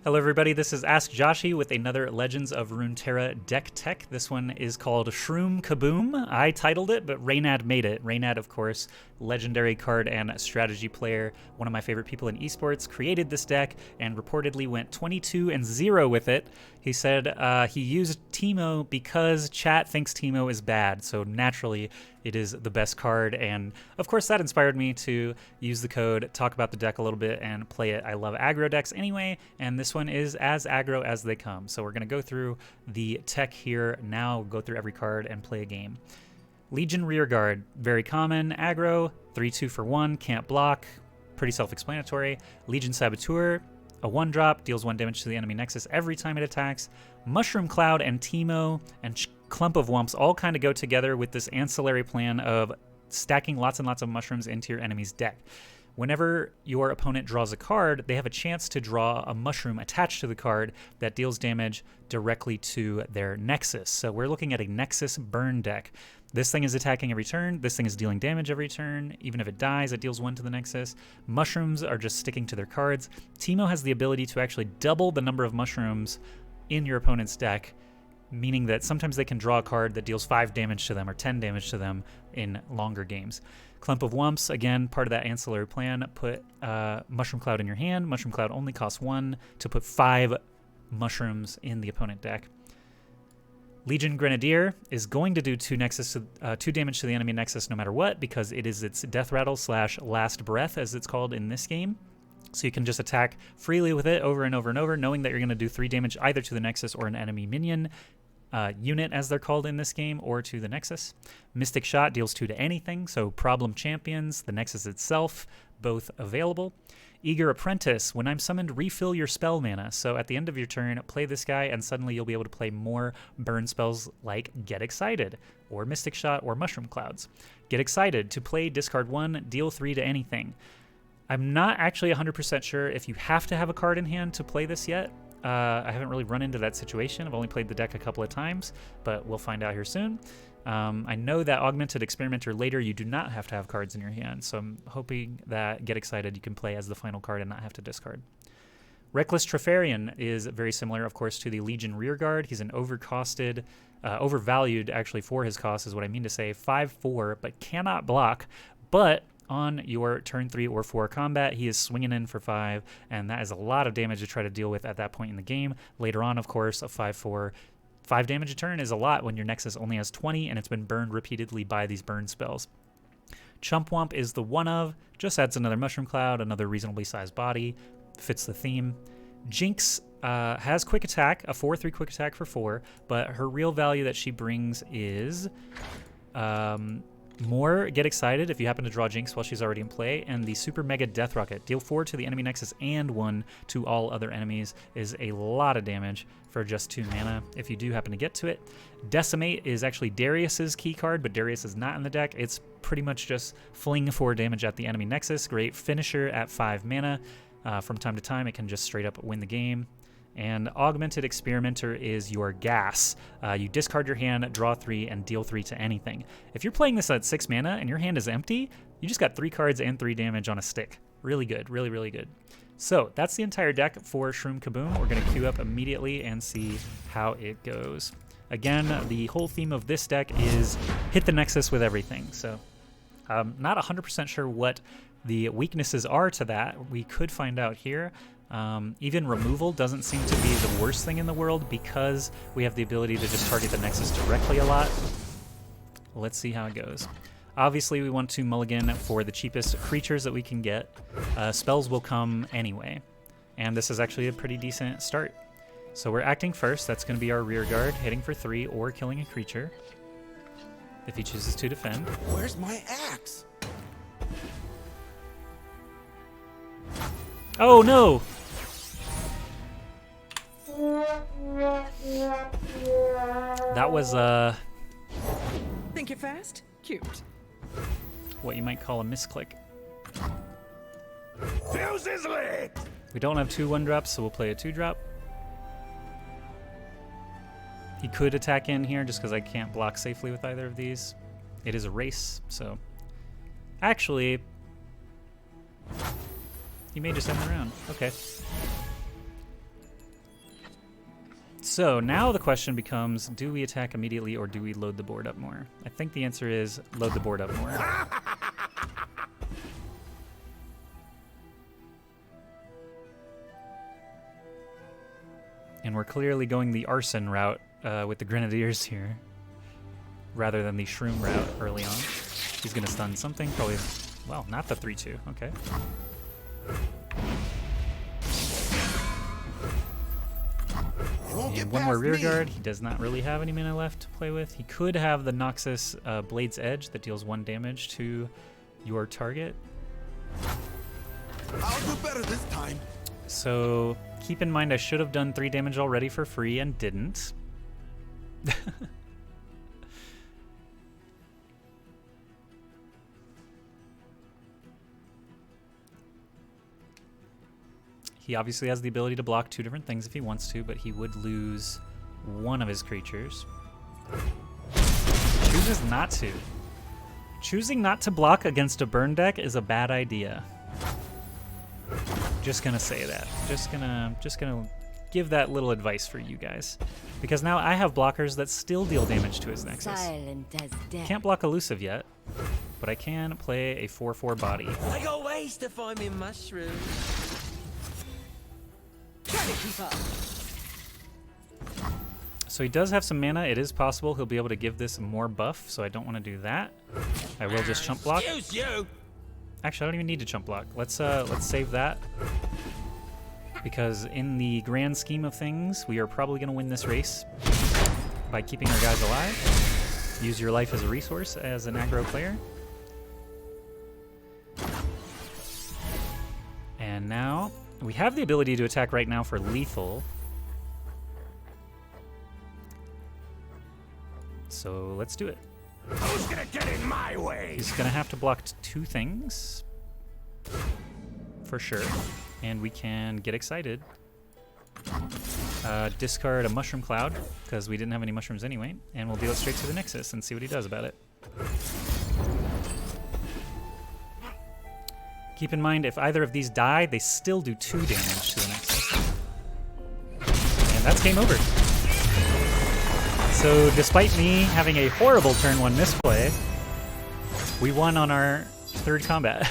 Hello everybody, this is Ask Joshi with another Legends of Runeterra deck tech. This one is called SHROOM KABOOM. I titled it, but Reynad made it. Reynad, of course, legendary card and strategy player, one of my favorite people in esports, created this deck and reportedly went 22-0 with it. He said he used Teemo because chat thinks Teemo is bad, so naturally it is the best card, and of course that inspired me to use the code, talk about the deck a little bit, and play it. I love aggro decks anyway, and this one is as aggro as they come. So we're going to go through the tech here now, go through every card and play a game. Legion Rearguard, very common, aggro, 3-2 for 1, can't block, pretty self-explanatory. Legion Saboteur, a 1-drop, deals 1 damage to the enemy nexus every time it attacks. Mushroom Cloud and Teemo and Clump of Wumps all kind of go together with this ancillary plan of stacking lots and lots of mushrooms into your enemy's deck. Whenever your opponent draws a card, they have a chance to draw a mushroom attached to the card that deals damage directly to their nexus. So we're looking at a nexus burn deck. This thing is attacking every turn. This thing is dealing damage every turn. Even if it dies, it deals 1 to the nexus. Mushrooms are just sticking to their cards. Teemo has the ability to actually double the number of mushrooms in your opponent's deck, meaning that sometimes they can draw a card that deals 5 damage to them or 10 damage to them in longer games. Clump of Wumps, again, part of that ancillary plan, put Mushroom Cloud in your hand. Mushroom Cloud only costs 1 to put 5 mushrooms in the opponent deck. Legion Grenadier is going to do 2 damage to the enemy nexus no matter what, because it is its Death Rattle / Last Breath, as it's called in this game. So you can just attack freely with it over and over and over, knowing that you're going to do 3 damage either to the nexus or an enemy minion unit, as they're called in this game, or to the nexus. Mystic Shot deals 2 to anything, so Problem Champions, the nexus itself, both available. Eager Apprentice, when I'm summoned, refill your spell mana. So at the end of your turn, play this guy, and suddenly you'll be able to play more burn spells like Get Excited, or Mystic Shot, or Mushroom Clouds. Get Excited, to play, discard 1, deal 3 to anything. I'm not actually 100% sure if you have to have a card in hand to play this yet. I haven't really run into that situation. I've only played the deck a couple of times, but we'll find out here soon. I know that Augmented Experimenter later, you do not have to have cards in your hand, so I'm hoping that Get Excited you can play as the final card and not have to discard. Reckless Trefarian is very similar, of course, to the Legion Rearguard. He's an overcosted, overvalued actually for his cost is what I mean to say, 5/4, but cannot block, but on your turn 3 or 4 combat, he is swinging in for 5, and that is a lot of damage to try to deal with at that point in the game. Later on, of course, a 5/4, 5 damage a turn is a lot when your nexus only has 20 and it's been burned repeatedly by these burn spells. Chump Wump is the one of, just adds another Mushroom Cloud, another reasonably sized body, fits the theme. Jinx has quick attack, a 4/3 quick attack for 4, but her real value that she brings is more Get Excited if you happen to draw Jinx while she's already in play, and the Super Mega Death Rocket. Deal 4 to the enemy nexus and 1 to all other enemies is a lot of damage for just 2 mana if you do happen to get to it. Decimate is actually Darius's key card, but Darius is not in the deck. It's pretty much just fling 4 damage at the enemy nexus. Great finisher at 5 mana. From time to time, it can just straight up win the game. And Augmented Experimenter is your gas. You discard your hand, draw 3, and deal 3 to anything. If you're playing this at 6 mana and your hand is empty, you just got 3 cards and 3 damage on a stick. Really good, really, really good. So that's the entire deck for SHROOM KABOOM. We're going to queue up immediately and see how it goes. Again, the whole theme of this deck is hit the nexus with everything. So I'm not 100% sure what the weaknesses are to that. We could find out here. Even removal doesn't seem to be the worst thing in the world because we have the ability to just target the nexus directly a lot. Let's see how it goes. Obviously, we want to mulligan for the cheapest creatures that we can get. Spells will come anyway, and this is actually a pretty decent start. So we're acting first. That's going to be our rear guard, hitting for 3 or killing a creature if he chooses to defend. Where's my axe? Oh no! That was Think you're fast? Cute. what you might call a misclick. Fuse is lit! We don't have 2 1-drops, so we'll play a 2-drop. He could attack in here just because I can't block safely with either of these. It is a race, so... Actually... He may just end the round. Okay. So now the question becomes, do we attack immediately or do we load the board up more? I think the answer is load the board up more. And we're clearly going the arson route with the Grenadiers here, rather than the Shroom route early on. He's gonna stun something, probably, well, not the 3-2, okay. And one more rearguard. He does not really have any mana left to play with. He could have the Noxus Blade's Edge that deals 1 damage to your target. I'll do better this time. So keep in mind I should have done 3 damage already for free and didn't. He obviously has the ability to block 2 different things if he wants to, but he would lose 1 of his creatures. Chooses not to. Choosing not to block against a burn deck is a bad idea. Just gonna say that. Just gonna give that little advice for you guys. Because now I have blockers that still deal damage to his Nexus. Silent as death. Can't block elusive yet, but I can play a 4/4 body. I got ways to find me mushrooms. Try to keep up. So he does have some mana. It is possible he'll be able to give this more buff, so I don't want to do that. I will just chump block. Excuse you. Actually, I don't even need to chump block. Let's save that. Because in the grand scheme of things, we are probably going to win this race by keeping our guys alive. Use your life as a resource as an aggro player. And now we have the ability to attack right now for lethal. So let's do it. Who's gonna get in my way? He's gonna have to block 2 things for sure, and we can get excited. Discard a mushroom cloud because we didn't have any mushrooms anyway, and we'll deal it straight to the Nexus and see what he does about it. Keep in mind, if either of these die, they still do 2 damage to the Nexus, and that's game over. So despite me having a horrible turn 1 misplay, we won on our 3rd combat.